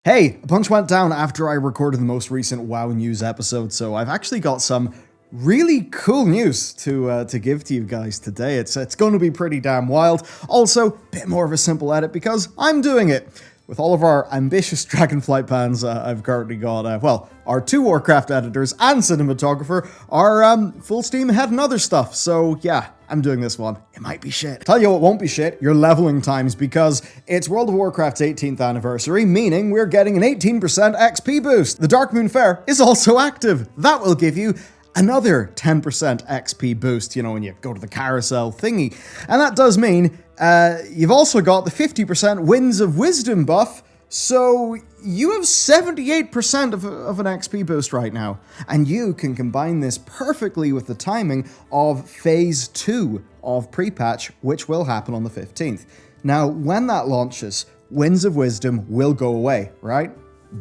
Hey, a bunch went down after I recorded the most recent WoW News episode, so I've actually got some really cool news to give to you guys today. It's going to be pretty damn wild. Also, a bit more of a simple edit because I'm doing it. With all of our ambitious Dragonflight plans, I've currently got, our 2 Warcraft editors and cinematographer are full steam ahead and other stuff. So yeah, I'm doing this one. It might be shit. Tell you what won't be shit, your leveling times, because it's World of Warcraft's 18th anniversary, meaning we're getting an 18% XP boost. The Darkmoon Fair is also active. That will give you another 10% XP boost, when you go to the carousel thingy. And that does mean you've also got the 50% Winds of Wisdom buff, so you have 78% of an XP boost right now. And you can combine this perfectly with the timing of Phase 2 of pre-patch, which will happen on the 15th. Now, when that launches, Winds of Wisdom will go away, right?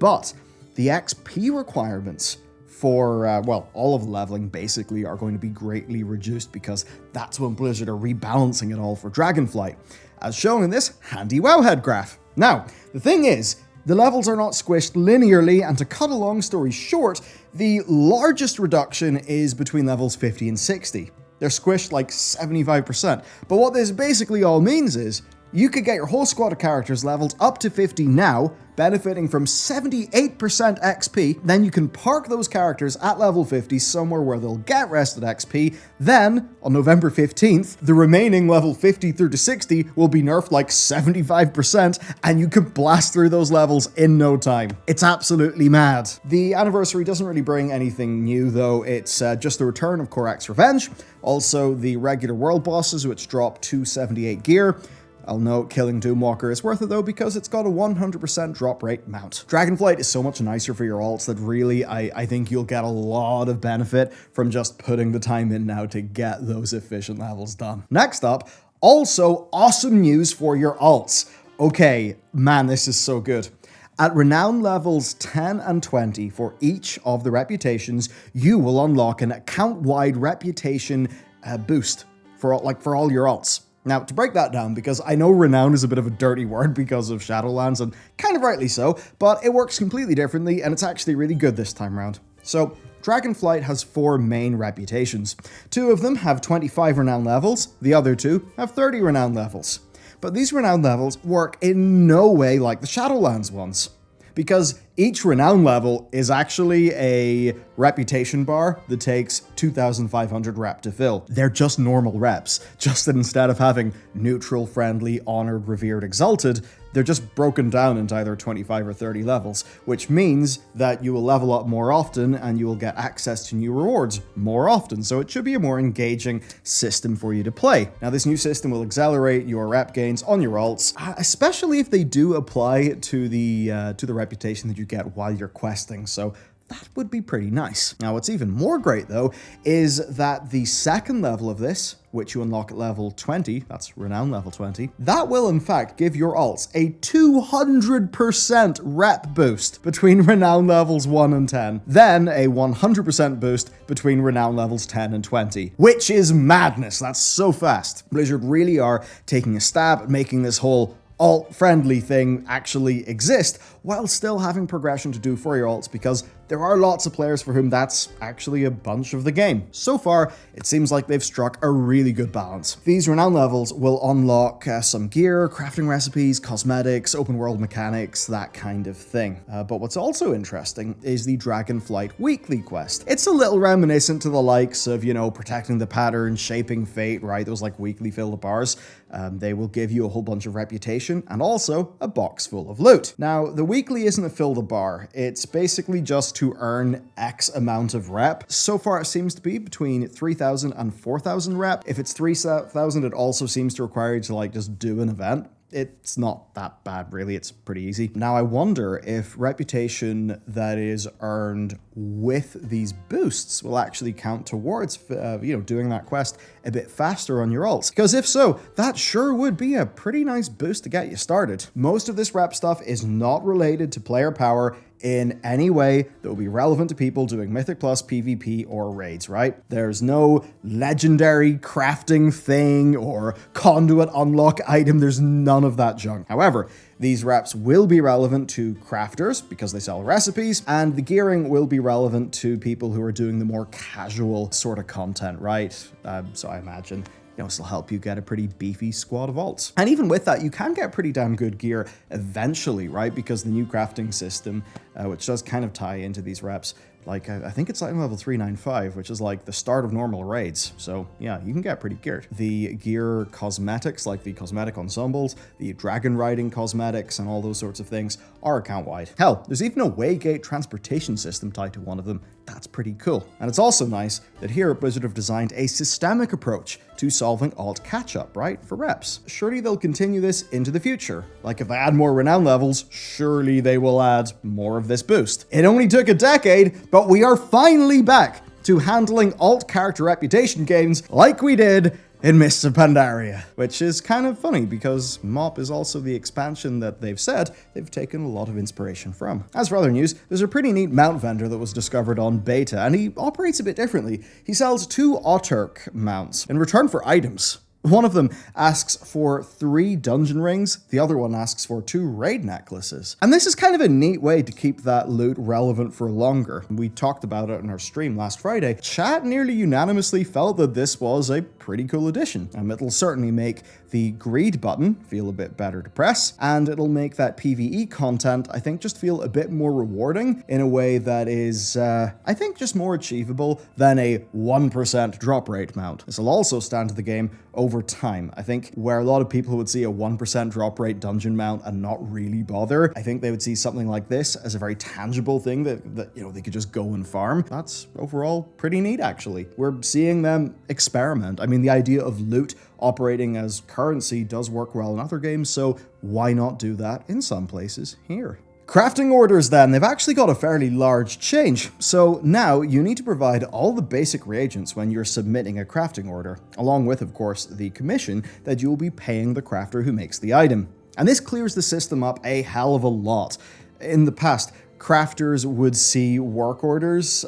But the XP requirements for, all of the leveling basically are going to be greatly reduced because that's when Blizzard are rebalancing it all for Dragonflight, as shown in this handy wowhead graph. Now, the thing is, the levels are not squished linearly, and to cut a long story short, the largest reduction is between levels 50 and 60. They're squished like 75%. But what this basically all means is, you could get your whole squad of characters leveled up to 50 now, benefiting from 78% XP, then you can park those characters at level 50 somewhere where they'll get rested XP, then, on November 15th, the remaining level 50 through to 60 will be nerfed like 75%, and you can blast through those levels in no time. It's absolutely mad. The anniversary doesn't really bring anything new though, it's just the return of Korak's Revenge, also the regular world bosses which drop 278 gear. I'll note killing Doomwalker is worth it though because it's got a 100% drop rate mount. Dragonflight is so much nicer for your alts that really I think you'll get a lot of benefit from just putting the time in now to get those efficient levels done. Next up, also awesome news for your alts. Okay, man, this is so good. At renown levels 10 and 20 for each of the reputations, you will unlock an account-wide reputation boost for all your alts. Now, to break that down, because I know renown is a bit of a dirty word because of Shadowlands, and kind of rightly so, but it works completely differently, and it's actually really good this time around. So, Dragonflight has 4 main reputations. 2 of them have 25 renown levels, the other 2 have 30 renown levels. But these renown levels work in no way like the Shadowlands ones, because each renown level is actually a reputation bar that takes 2,500 rep to fill. They're just normal reps, just that instead of having neutral, friendly, honored, revered, exalted, they're just broken down into either 25 or 30 levels, which means that you will level up more often and you will get access to new rewards more often, so it should be a more engaging system for you to play. Now, this new system will accelerate your rep gains on your alts, especially if they do apply to the reputation that you get while you're questing, so that would be pretty nice. Now, what's even more great, though, is that the second level of this, which you unlock at level 20, that's Renown level 20, that will in fact give your alts a 200% rep boost between Renown levels 1 and 10, then a 100% boost between Renown levels 10 and 20, which is madness. That's so fast. Blizzard really are taking a stab at making this whole alt-friendly thing actually exist, while still having progression to do for your alts, because there are lots of players for whom that's actually a bunch of the game. So far, it seems like they've struck a really good balance. These renown levels will unlock some gear, crafting recipes, cosmetics, open world mechanics, that kind of thing. But what's also interesting is the Dragonflight weekly quest. It's a little reminiscent to the likes of, protecting the pattern, shaping fate, right? Those like weekly fill bars. They will give you a whole bunch of reputation and also a box full of loot. Now, the weekly isn't a fill the bar. It's basically just to earn X amount of rep. So far, it seems to be between 3,000 and 4,000 rep. If it's 3,000, it also seems to require you to just do an event. It's not that bad, really. It's pretty easy. Now, I wonder if reputation that is earned with these boosts will actually count towards, doing that quest a bit faster on your alts. Because if so, that sure would be a pretty nice boost to get you started. Most of this rep stuff is not related to player power in any way that will be relevant to people doing Mythic Plus, PvP, or raids, right? There's no legendary crafting thing or conduit unlock item. There's none of that junk. However, These reps will be relevant to crafters because they sell recipes, and the gearing will be relevant to people who are doing the more casual sort of content, right? So I imagine this will help you get a pretty beefy squad of alts. And even with that, you can get pretty damn good gear eventually, right? Because the new crafting system, which does kind of tie into these reps, like, I think it's like level 395, which is like the start of normal raids. So yeah, you can get pretty geared. The gear cosmetics, like the cosmetic ensembles, the dragon riding cosmetics, and all those sorts of things are account-wide. Hell, there's even a waygate transportation system tied to one of them. That's pretty cool. And it's also nice that here Blizzard have designed a systemic approach to solving alt catch-up, right, for reps. Surely they'll continue this into the future. Like, if they add more renown levels, surely they will add more of this boost. It only took a decade, but we are finally back to handling alt character reputation gains like we did in Mists of Pandaria, which is kind of funny because MoP is also the expansion that they've said they've taken a lot of inspiration from. As for other news, there's a pretty neat mount vendor that was discovered on beta, and he operates a bit differently. He sells 2 Auturk mounts in return for items. One of them asks for 3 dungeon rings, the other one asks for 2 raid necklaces. And this is kind of a neat way to keep that loot relevant for longer. We talked about it in our stream last Friday. Chat nearly unanimously felt that this was a pretty cool addition. It'll certainly make the greed button feel a bit better to press, and it'll make that PvE content, I think, just feel a bit more rewarding in a way that is, I think, just more achievable than a 1% drop rate mount. This will also stand to the game over time. I think where a lot of people would see a 1% drop rate dungeon mount and not really bother, I think they would see something like this as a very tangible thing that they could just go and farm. That's overall pretty neat, actually. We're seeing them experiment. I mean, the idea of loot operating as currency does work well in other games, so why not do that in some places here? Crafting orders then, they've actually got a fairly large change. So now you need to provide all the basic reagents when you're submitting a crafting order, along with, of course, the commission that you'll be paying the crafter who makes the item. And this clears the system up a hell of a lot. In the past, crafters would see work orders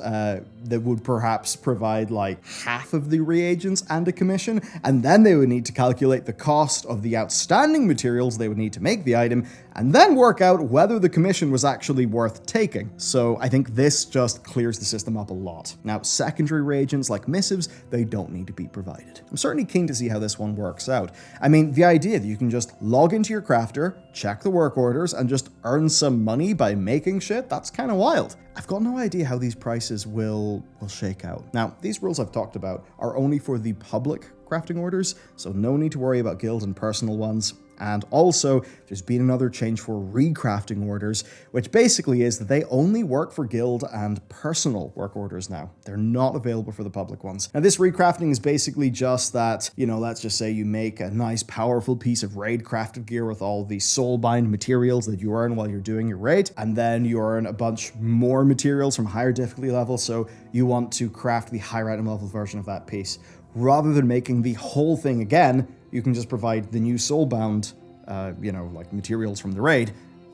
that would perhaps provide like half of the reagents and a commission, and then they would need to calculate the cost of the outstanding materials they would need to make the item, and then work out whether the commission was actually worth taking. So I think this just clears the system up a lot. Now, secondary reagents like missives, they don't need to be provided. I'm certainly keen to see how this one works out. I mean, the idea that you can just log into your crafter, check the work orders, and just earn some money by making shit, that's kind of wild. I've got no idea how these prices will shake out. Now, these rules I've talked about are only for the public crafting orders, so no need to worry about guild and personal ones. And also, there's been another change for recrafting orders, which basically is that they only work for guild and personal work orders now. They're not available for the public ones. Now, this recrafting is basically just that, let's just say you make a nice, powerful piece of raid crafted gear with all the soulbind materials that you earn while you're doing your raid, and then you earn a bunch more materials from higher difficulty levels, so you want to craft the higher item level version of that piece. Rather than making the whole thing again, you can just provide the new soulbound, like materials from the raid,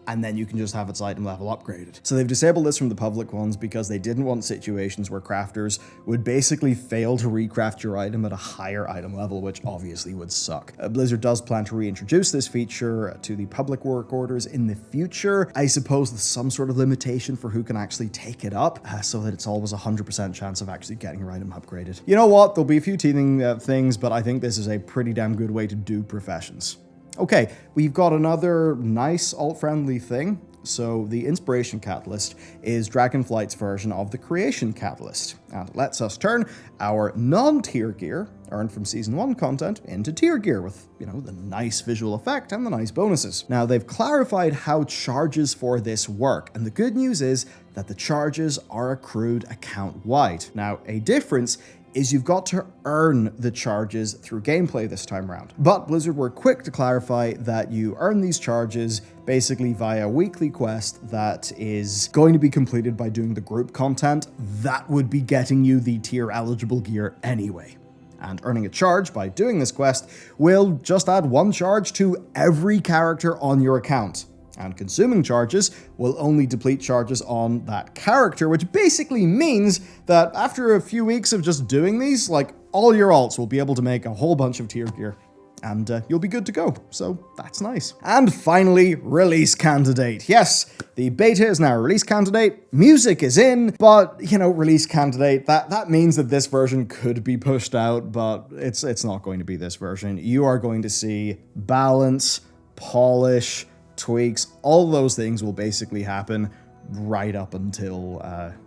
and then you can just have its item level upgraded. So they've disabled this from the public ones because they didn't want situations where crafters would basically fail to recraft your item at a higher item level, which obviously would suck. Blizzard does plan to reintroduce this feature to the public work orders in the future, I suppose with some sort of limitation for who can actually take it up, so that it's always 100% chance of actually getting your item upgraded. You know what? There'll be a few teething things, but I think this is a pretty damn good way to do professions. Okay, we've got another nice alt-friendly thing. So the Inspiration Catalyst is Dragonflight's version of the Creation Catalyst, and it lets us turn our non-tier gear, earned from Season 1 content, into tier gear with, the nice visual effect and the nice bonuses. Now, they've clarified how charges for this work, and the good news is that the charges are accrued account-wide. Now, a difference is you've got to earn the charges through gameplay this time around. But Blizzard were quick to clarify that you earn these charges basically via a weekly quest that is going to be completed by doing the group content that would be getting you the tier eligible gear anyway. And earning a charge by doing this quest will just add 1 charge to every character on your account. And consuming charges will only deplete charges on that character, which basically means that after a few weeks of just doing these, all your alts will be able to make a whole bunch of tier gear. and you'll be good to go. So that's nice. And finally, release candidate. Yes, the beta is now a release candidate. Music is in, but, you know, release candidate, that means that this version could be pushed out, but it's not going to be this version. You are going to see balance, polish, tweaks, all those things will basically happen right up until,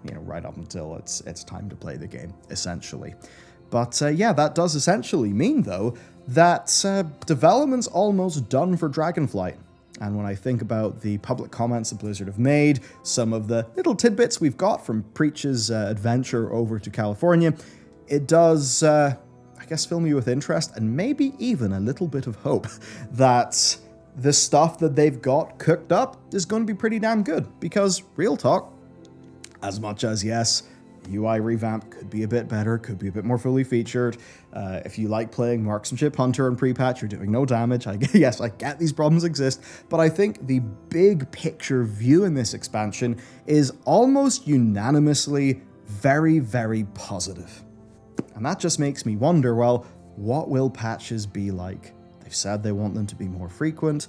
it's time to play the game, essentially. But yeah, that does essentially mean, though, that development's almost done for Dragonflight. And when I think about the public comments that Blizzard have made, some of the little tidbits we've got from Preach's adventure over to California, it does, I guess, fill me with interest and maybe even a little bit of hope that the stuff that they've got cooked up is going to be pretty damn good. Because, real talk, as much as, yes, UI revamp could be a bit better, could be a bit more fully featured. If you like playing Marksmanship Hunter and pre-patch, you're doing no damage. Yes, I get these problems exist, but I think the big picture view in this expansion is almost unanimously very, very positive. And that just makes me wonder, well, what will patches be like? They've said they want them to be more frequent,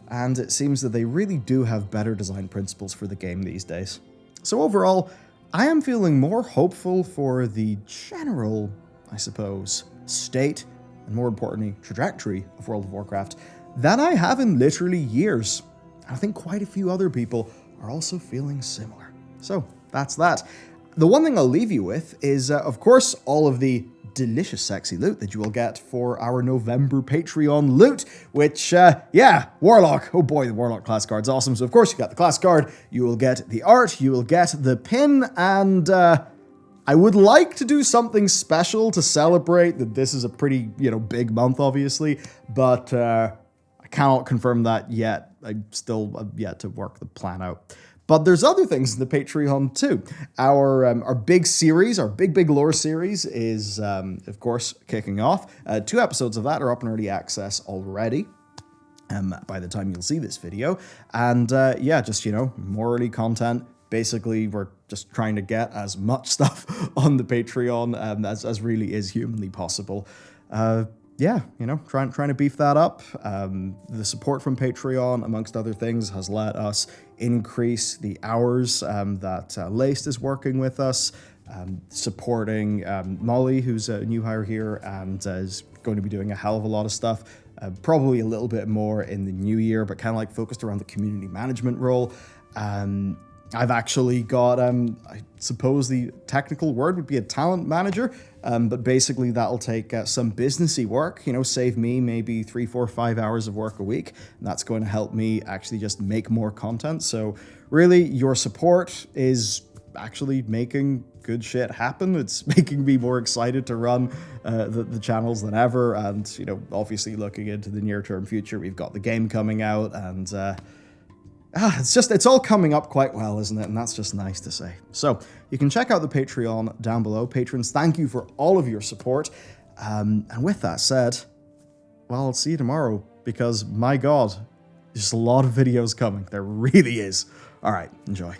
and it seems that they really do have better design principles for the game these days. So overall, I am feeling more hopeful for the general, I suppose, state, and more importantly, trajectory of World of Warcraft than I have in literally years. And I think quite a few other people are also feeling similar. So that's that. The one thing I'll leave you with is, of course, all of the delicious sexy loot that you will get for our November Patreon loot, which, Warlock. Oh boy, the Warlock class card's awesome. So of course you got the class card, you will get the art, you will get the pin, and I would like to do something special to celebrate that this is a pretty, big month, obviously, but I cannot confirm that yet. I still have yet to work the plan out. But there's other things in the Patreon too. Our big series, our big lore series is, of course, kicking off. 2 episodes of that are up in early access already. By the time you'll see this video. And just, more early content. Basically, we're just trying to get as much stuff on the Patreon as really is humanly possible. Trying to beef that up. The support from Patreon, amongst other things, has let us increase the hours that Laced is working with us, supporting Molly, who's a new hire here, and is going to be doing a hell of a lot of stuff. Probably a little bit more in the new year, but kind of like focused around the community management role. I've actually got, I suppose the technical word would be a talent manager, but basically that'll take some businessy work, save me maybe 3, 4, 5 hours of work a week. And that's going to help me actually just make more content. So really, your support is actually making good shit happen. It's making me more excited to run the channels than ever. And, obviously looking into the near-term future, we've got the game coming out, and it's all coming up quite well, isn't it? And that's just nice to say. So you can check out the Patreon down below. Patrons, thank you for all of your support. And with that said, well, I'll see you tomorrow, because my God, there's a lot of videos coming. There really is. All right, enjoy.